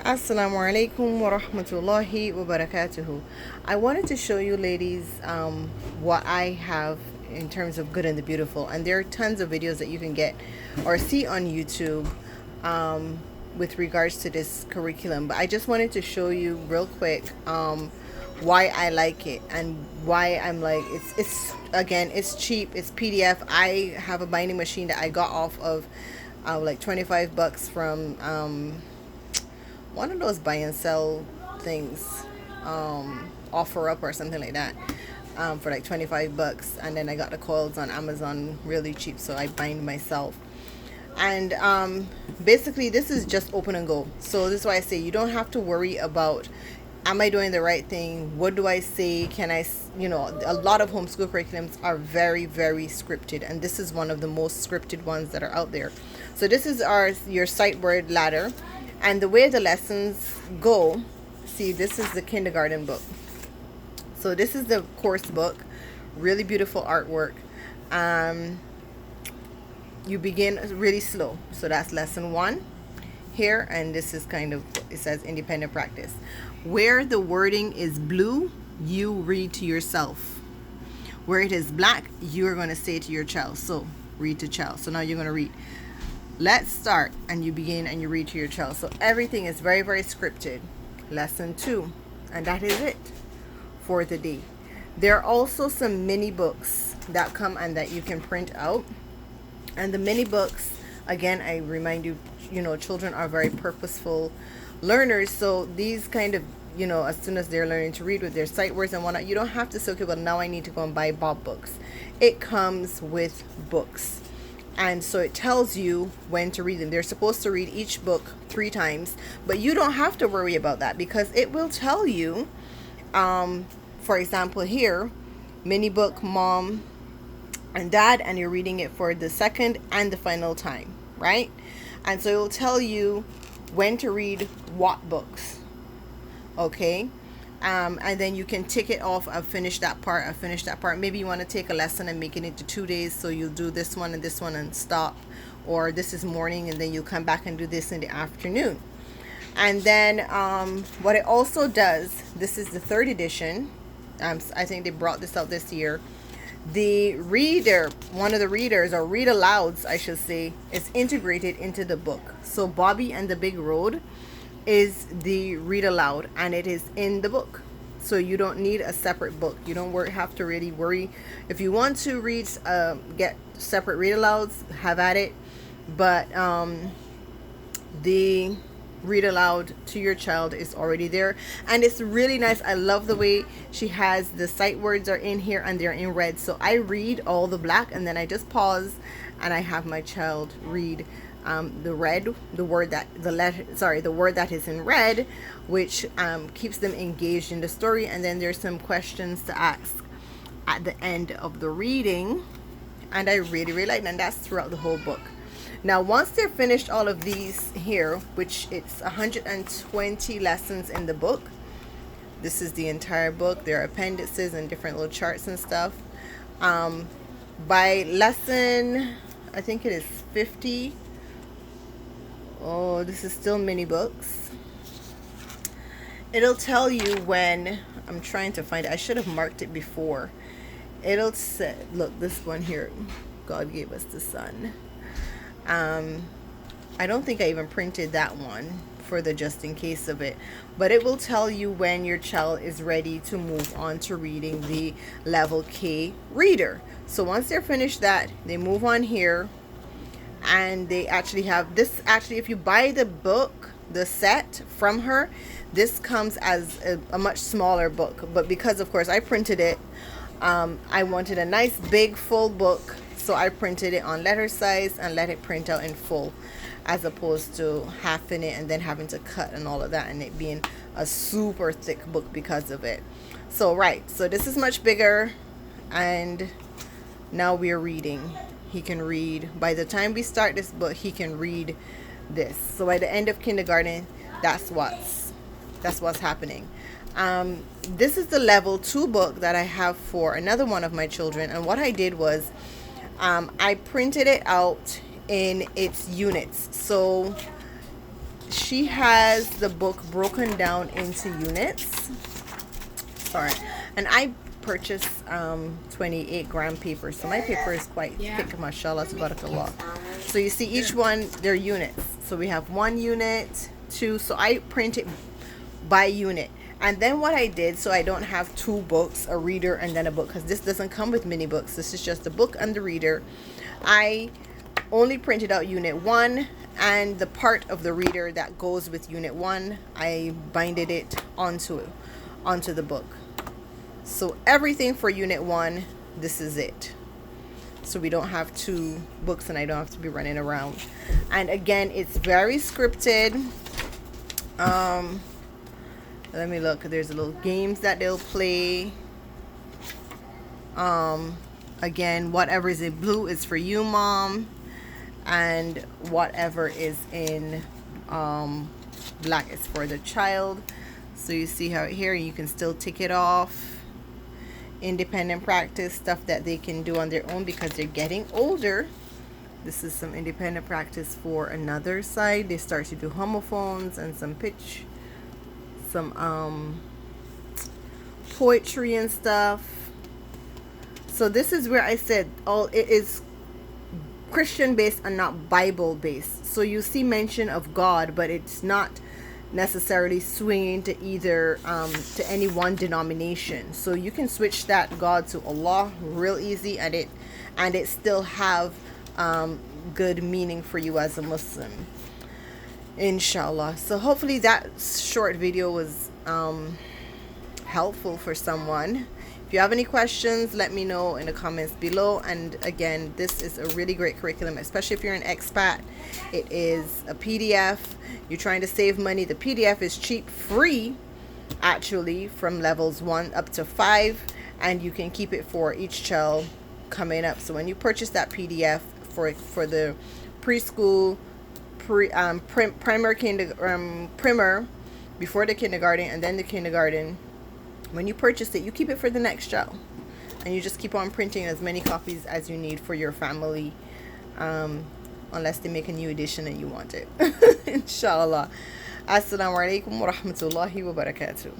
Assalamu alaikum wa rahmatullahi wa barakatuhu. I wanted to show you ladies what I have in terms of good and the beautiful, and there are tons of videos that you can get or see on YouTube with regards to this curriculum, but I just wanted to show you real quick why I like it and why I'm like it's again, it's cheap, it's PDF. I have a binding machine that I got off of like 25 bucks from one of those buy and sell things, offer up or something like that, for like 25 bucks. And then I got the coils on Amazon really cheap, so I bind myself. And basically, this is just open and go. So this is why I say you don't have to worry about, am I doing the right thing? What do I say? Can I, a lot of homeschool curriculums are very, very scripted. And this is one of the most scripted ones that are out there. So this is your sight word ladder. And the way the lessons go, see, this is the kindergarten book. So this is the course book, really beautiful artwork. You begin really slow. So that's lesson 1 here, and this is kind of, it says independent practice. Where the wording is blue, you read to yourself. Where it is black, you're going to say to your child. So read to child. So now you're going to read. Let's start, and you begin and you read to your child. So everything is very, very scripted. Lesson 2, and that is it for the day. There are also some mini books that come and that you can print out. And the mini books, again, I remind you, children are very purposeful learners. So these kind of, as soon as they're learning to read with their sight words and whatnot, you don't have to say, okay, well, now I need to go and buy Bob books. It comes with books. And so it tells you when to read them. They're supposed to read each book 3 times, but you don't have to worry about that because it will tell you, for example, here, mini book, mom and dad, and you're reading it for the second and the final time, right? And so it will tell you when to read what books, okay? And then you can tick it off. I've finished that part. Maybe you want to take a lesson and make it into 2 days, so you'll do this one and stop, or this is morning and then you'll come back and do this in the afternoon. And then what it also does, this is the 3rd edition. I think they brought this out this year. The reader, one of the readers, or read alouds I should say, is integrated into the book. So Bobby and the Big Road is the read aloud, and it is in the book. So you don't need a separate book. You don't have to really worry. If you want to read, get separate read alouds, have at it. But the read aloud to your child is already there, and it's really nice. I love the way she has the sight words are in here and they're in red. So I read all the black, and then I just pause and I have my child read the word that is in red, which keeps them engaged in the story. And then there's some questions to ask at the end of the reading, and I really, really like that. And that's throughout the whole book. Now, once they're finished all of these here, which it's 120 lessons in the book. This is the entire book. There are appendices and different little charts and stuff. By lesson, I think it is 50. Oh, this is still mini books. It'll tell you when, I'm trying to find it. I should have marked it before. It'll say, look, this one here, God gave us the sun. I don't think I even printed that one for the just in case of it, but it will tell you when your child is ready to move on to reading the level K reader. So once they're finished that, they move on here, and they actually have this. Actually, if you buy the book, the set from her, this comes as a much smaller book, but because of course I printed it, I wanted a nice big full book. So I printed it on letter size and let it print out in full, as opposed to halving it and then having to cut and all of that, and it being a super thick book because of it. So so this is much bigger, and now we're reading. He can read. By the time we start this book, he can read this. So by the end of kindergarten, that's what's happening. This is the level 2 book that I have for another one of my children, and what I did was, I printed it out in its units. So she has the book broken down into units. Sorry. And I purchased 28-gram paper, so my paper is quite thick, mashallah, tabarakallah. So you see each one, they're units. So we have 1 unit, 2, so I print it by unit. And then what I did, so I don't have 2 books, a reader and then a book, because this doesn't come with mini books, this is just the book and the reader. I only printed out unit 1, and the part of the reader that goes with unit 1, I binded it onto the book. So everything for unit 1, this is it. So we don't have 2 books and I don't have to be running around. And again, it's very scripted. Let me look. There's little games that they'll play. Again, whatever is in blue is for you, mom, and whatever is in black is for the child. So you see how here you can still tick it off. Independent practice, stuff that they can do on their own because they're getting older. This is some independent practice for another side. They start to do homophones and some pitch, some poetry and stuff. So this is where I said it is Christian based and not Bible based. So you see mention of God, but it's not necessarily swinging to either to any one denomination. So you can switch that God to Allah real easy, and it still have good meaning for you as a Muslim, inshallah. So hopefully that short video was helpful for someone. If you have any questions, let me know in the comments below. And again, this is a really great curriculum, especially if you're an expat. It is a PDF. You're trying to save money. The PDF is cheap, free, actually, from levels 1 up to 5. And you can keep it for each child coming up. So when you purchase that PDF for the preschool, primer, before the kindergarten, and then the kindergarten, when you purchase it, you keep it for the next child, and you just keep on printing as many copies as you need for your family, unless they make a new edition and you want it. Inshallah. Assalamu alaikum wa rahmatullahi wa barakatuh.